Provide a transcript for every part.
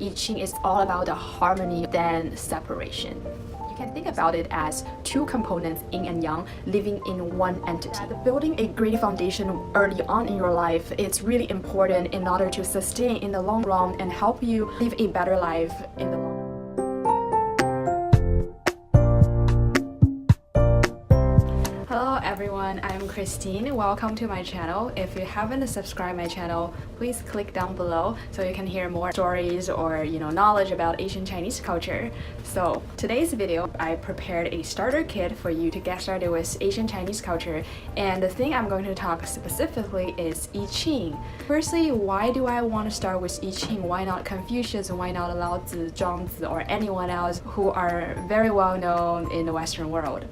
I Ching is all about the harmony than separation. You can think about it as two components, yin and yang, living in one entity. Building a great foundation early on in your life is really important in order to sustain in the long run and help you live a better life in the long run. Hello everyone, I'm Christine. Welcome to my channel. If you haven't subscribed my channel, please click down below so you can hear more stories or knowledge about Asian Chinese culture. So today's video, I prepared a starter kit for you to get started with Asian Chinese culture, and the thing I'm going to talk specifically is I Ching. Firstly, why do I want to start with I Ching? Why not Confucius? Why not Laozi, Zhuangzi, or anyone else who are very well known in the Western world?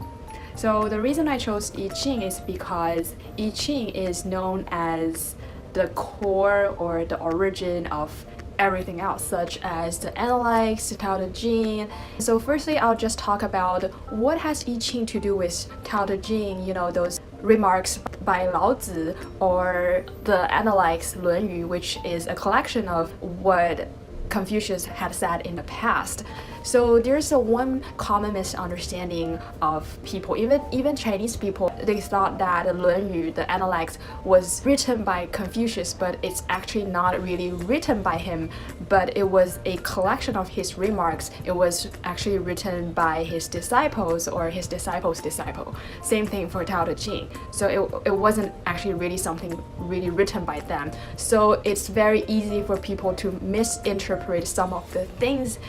So the reason I chose I Ching is because I Ching is known as the core or the origin of everything else, such as the Analects, Tao Te Ching. So firstly, I'll just talk about what has I Ching to do with Tao Te Ching, those remarks by Laozi, or the Analects Luanyu, which is a collection of what Confucius had said in the past. So there's one common misunderstanding of people, even Chinese people. They thought that the Luanyu, the Analects, was written by Confucius, but it's actually not really written by him, but it was a collection of his remarks. It was actually written by his disciples or his disciples' disciple. Same thing for Tao Te Ching. So it wasn't actually really something really written by them. So it's very easy for people to misinterpret some of the things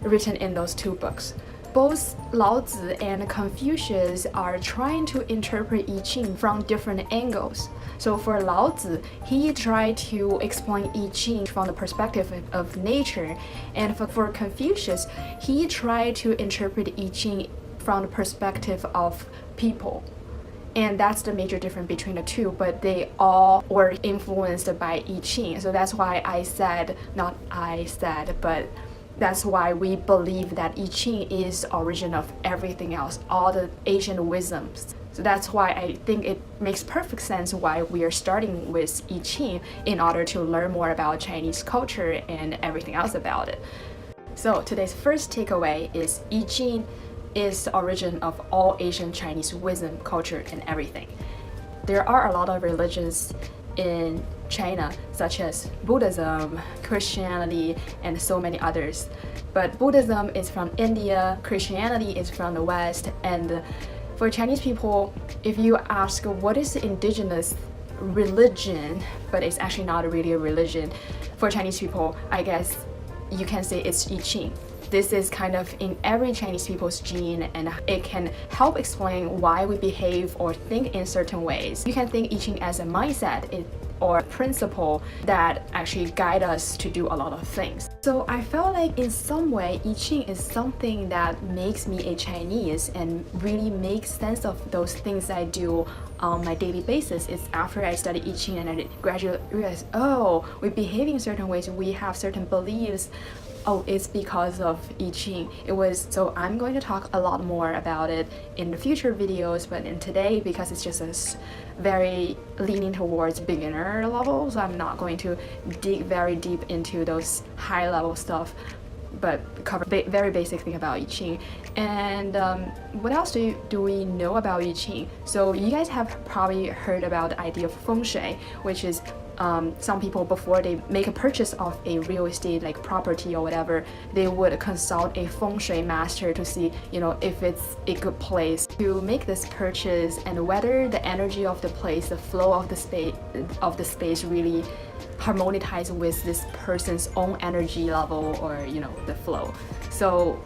written in those two books. Both Laozi and Confucius are trying to interpret I Ching from different angles. So for Laozi, he tried to explain I Ching from the perspective of nature, and for Confucius, he tried to interpret I Ching from the perspective of people. And that's the major difference between the two, but they all were influenced by I Ching. So that's why but that's why we believe that I Ching is the origin of everything else, all the Asian wisdoms. So that's why I think it makes perfect sense why we are starting with I Ching in order to learn more about Chinese culture and everything else about it. So today's first takeaway is I Ching is the origin of all Asian Chinese wisdom, culture, and everything. There are a lot of religions in China, such as Buddhism, Christianity, and so many others. But Buddhism is from India, Christianity is from the West, and for Chinese people, if you ask what is the indigenous religion, but it's actually not really a religion, for Chinese people, I guess you can say it's I Ching. This is kind of in every Chinese people's gene, and it can help explain why we behave or think in certain ways. You can think I Ching as a mindset or principle that actually guide us to do a lot of things. So I felt like in some way I Ching is something that makes me a Chinese and really makes sense of those things I do on my daily basis. It's after I study I Ching and I gradually realize, we behave in certain ways, we have certain beliefs. It's because of I Ching. So I'm going to talk a lot more about it in the future videos, but in today, because it's just very leaning towards beginner level, so I'm not going to dig very deep into those high level stuff, but cover very basic thing about I Ching. And what else do we know about I Ching? So you guys have probably heard about the idea of Feng Shui, which is some people, before they make a purchase of a real estate like property or whatever, they would consult a Feng Shui master to see if it's a good place to make this purchase and whether the energy of the place, the flow of the space really harmonize with this person's own energy level or the flow. So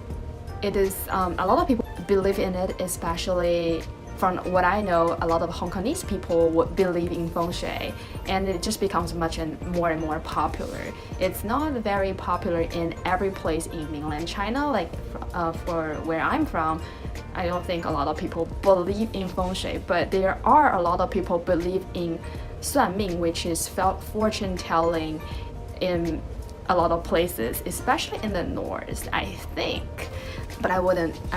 it is a lot of people believe in it, especially from what I know, a lot of Hong Kongese people would believe in Feng Shui, and it just becomes much and more popular. It's not very popular in every place in mainland China. Like for where I'm from, I don't think a lot of people believe in Feng Shui, but there are a lot of people believe in Suan Ming, which is fortune telling in a lot of places, especially in the north, I think. But I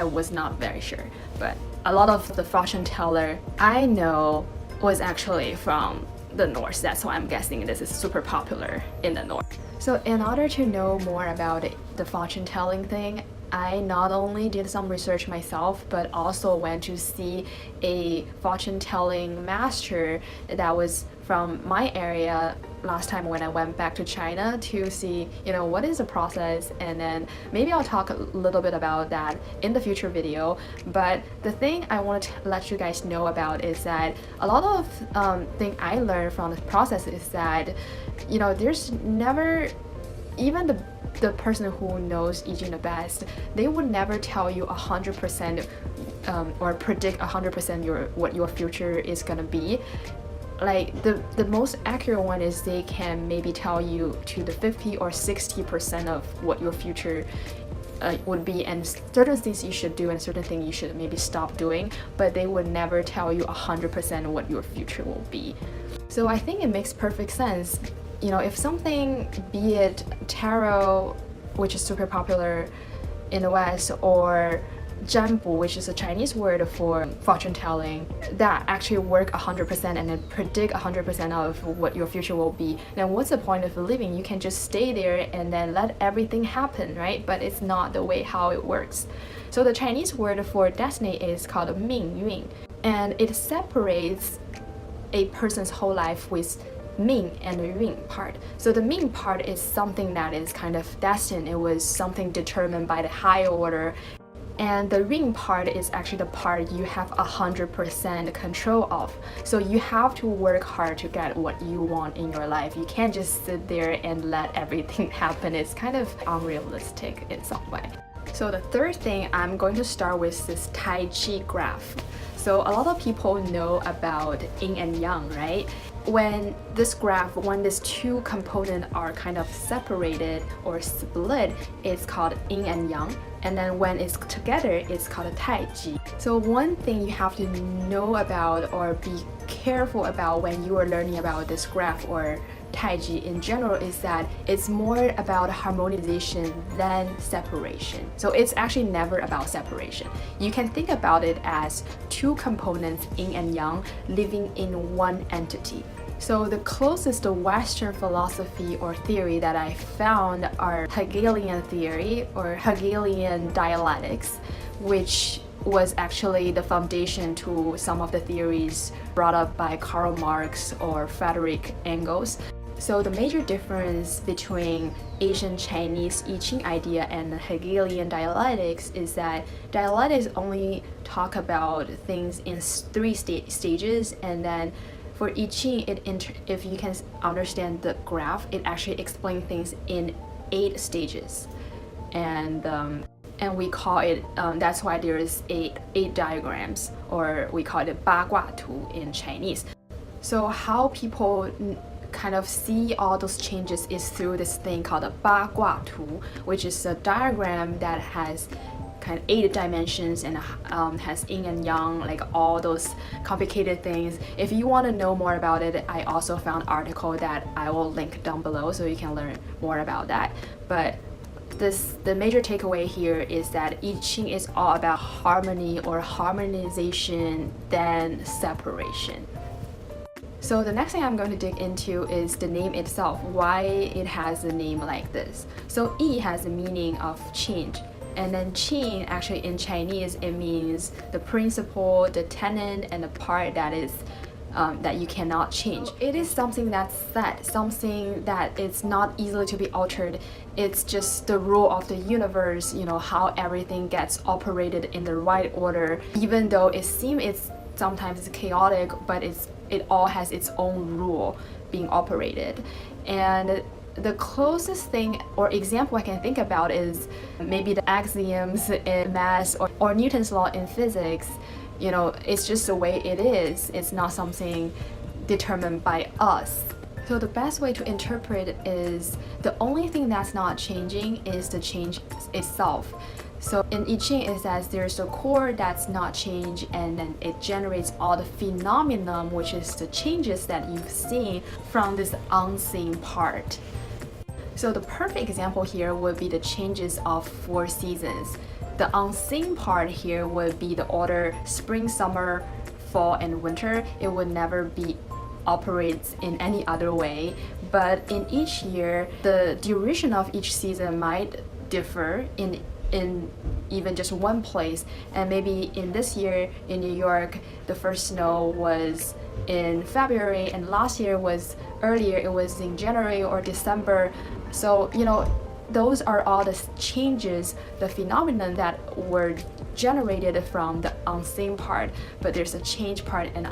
was not very sure. But a lot of the fortune teller I know was actually from the North. That's why I'm guessing this is super popular in the North. So in order to know more about the fortune telling thing, I not only did some research myself, but also went to see a fortune telling master that was from my area last time when I went back to China to see, what is the process, and then maybe I'll talk a little bit about that in the future video. But the thing I want to let you guys know about is that a lot of thing I learned from the process is that, there's never, even the person who knows I Ching the best, they would never tell you 100% or predict 100% what your future is gonna be. Like the most accurate one is they can maybe tell you to the 50 or 60% of what your future would be, and certain things you should do and certain things you should maybe stop doing, but they would never tell you 100% what your future will be. So I think it makes perfect sense. If something, be it tarot, which is super popular in the West, or Zhanbu, which is a Chinese word for fortune telling, that actually work 100% and then predict 100% of what your future will be, then what's the point of living? You can just stay there and then let everything happen, right? But it's not the way how it works. So the Chinese word for destiny is called 命运, and it separates a person's whole life with 命 and the 运 part. So the 命 part is something that is kind of destined. It was something determined by the higher order. And the 运 part is actually the part you have 100% control of. So you have to work hard to get what you want in your life. You can't just sit there and let everything happen. It's kind of unrealistic in some way. So the third thing I'm going to start with is Tai Chi graph. So a lot of people know about yin and yang, right? When these two components are kind of separated or split, it's called yin and yang. And then when it's together, it's called a Tai Chi. So one thing you have to know about or be careful about when you are learning about this graph or Tai Chi in general is that it's more about harmonization than separation. So it's actually never about separation. You can think about it as two components, yin and yang, living in one entity. So the closest Western philosophy or theory that I found are Hegelian theory or Hegelian dialectics, which was actually the foundation to some of the theories brought up by Karl Marx or Frederick Engels. So the major difference between Asian Chinese I Ching idea and Hegelian dialectics is that dialectics only talk about things in three stages, and then for I Ching, if you can understand the graph, it actually explains things in 8 stages, and we call it. That's why there is eight diagrams, or we call it 八卦图 in Chinese. So how people kind of see all those changes is through this thing called a 八卦图, which is a diagram that has kind of 8 dimensions and has yin and yang, like all those complicated things. If you want to know more about it, I also found an article that I will link down below so you can learn more about that. But the major takeaway here is that I Ching is all about harmony or harmonization than separation. So the next thing I'm going to dig into is the name itself, why it has a name like this. So Yi has the meaning of change, and then Qing actually in Chinese it means the principle, the tenet, and the part that is that you cannot change. It is something that's set, something that is not easily to be altered. It's just the rule of the universe, how everything gets operated in the right order, even though it seems it's sometimes chaotic, but it all has its own rule being operated. And the closest thing or example I can think about is maybe the axioms in math or Newton's law in physics. It's just the way it is. It's not something determined by us. So the best way to interpret is the only thing that's not changing is the change itself. So in I Ching it says there's a core that's not changed, and then it generates all the phenomenon, which is the changes that you've seen from this unseen part. So the perfect example here would be the changes of 4 seasons. The unseen part here would be the order spring, summer, fall, and winter. It would never be operates in any other way, but in each year, the duration of each season might differ in even just one place. And maybe in this year in New York, the first snow was in February, and last year was earlier, it was in January or December. So, you know, those are all the changes, the phenomenon that were generated from the unseen part, but there's a change part and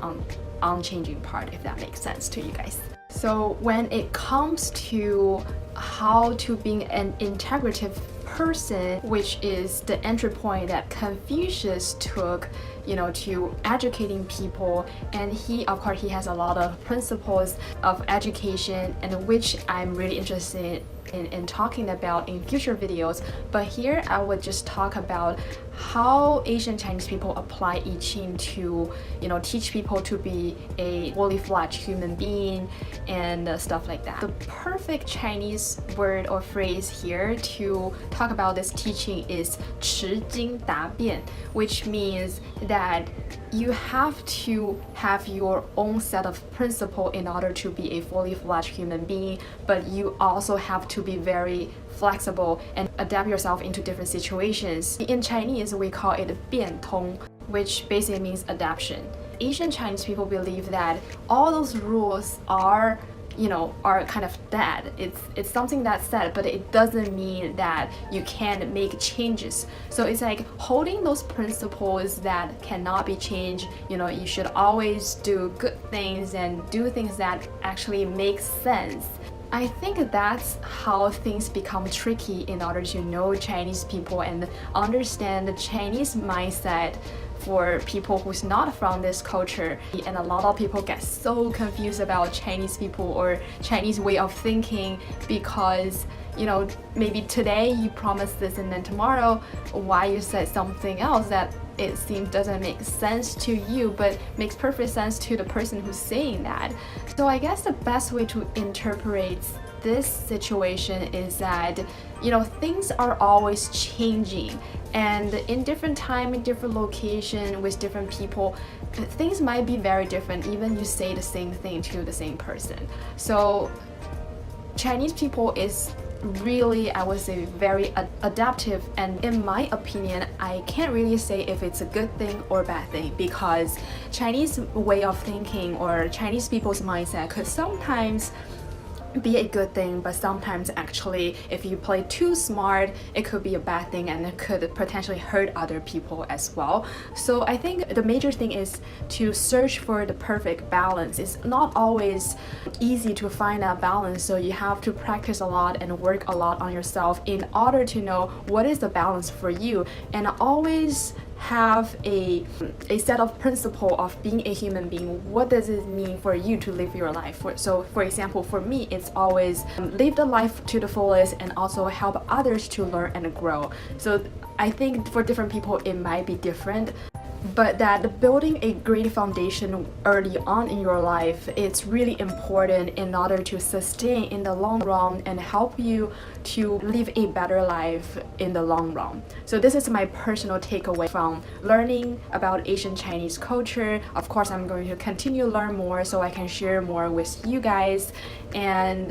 unchanging part, if that makes sense to you guys. So when it comes to how to being an integrative person, which is the entry point that Confucius took, you know, to educating people, and he, of course, he has a lot of principles of education, and which I'm really interested in talking about in future videos. But here I would just talk about how Asian Chinese people apply I Ching to, you know, teach people to be a fully fledged human being and stuff like that. The perfect Chinese word or phrase here to talk about this teaching is 持经达变, which means that you have to have your own set of principle in order to be a fully fledged human being, but you also have to be very flexible and adapt yourself into different situations. In Chinese, we call it 变通, which basically means adaptation. Asian Chinese people believe that all those rules are, you know, are kind of dead. It's something that's said, but it doesn't mean that you can't make changes. So it's like holding those principles that cannot be changed. You know, you should always do good things and do things that actually make sense. I think that's how things become tricky in order to know Chinese people and understand the Chinese mindset for people who's not from this culture. And a lot of people get so confused about Chinese people or Chinese way of thinking because, you know, maybe today you promised this and then tomorrow why you said something else that it seems doesn't make sense to you but makes perfect sense to the person who's saying that. So I guess the best way to interpret this situation is that, you know, things are always changing, and in different time, in different location, with different people, things might be very different even you say the same thing to the same person. So Chinese people is really, I would say, very adaptive, and in my opinion, I can't really say if it's a good thing or bad thing, because Chinese way of thinking or Chinese people's mindset could sometimes be a good thing, but sometimes actually if you play too smart, it could be a bad thing and it could potentially hurt other people as well. So I think the major thing is to search for the perfect balance. It's not always easy to find that balance, so you have to practice a lot and work a lot on yourself in order to know what is the balance for you, and always have a set of principle of being a human being. What does it mean for you to live your life? So for example, for me, it's always live the life to the fullest and also help others to learn and grow. So I think for different people it might be different, but that building a great foundation early on in your life, it's really important in order to sustain in the long run and help you to live a better life in the long run. So this is my personal takeaway from learning about Asian Chinese culture. Of course, I'm going to continue to learn more so I can share more with you guys. And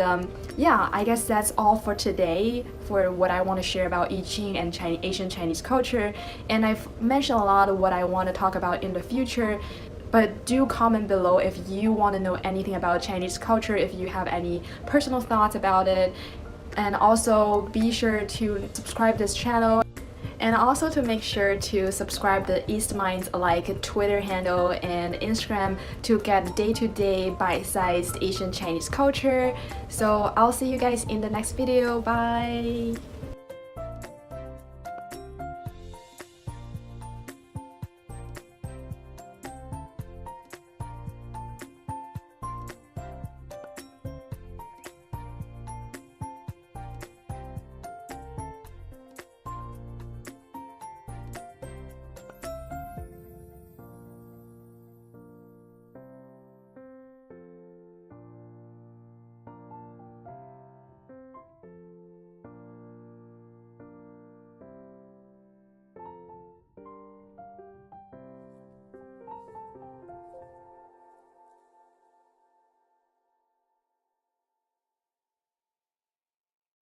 yeah, I guess that's all for today for what I want to share about I Ching and Asian Chinese culture. And I've mentioned a lot of what I want to talk about in the future. But do comment below if you want to know anything about Chinese culture, if you have any personal thoughts about it. And also be sure to subscribe this channel, and also to make sure to subscribe the East Minds like Twitter handle and Instagram to get day-to-day bite-sized Asian Chinese culture. So I'll see you guys in the next video. Bye!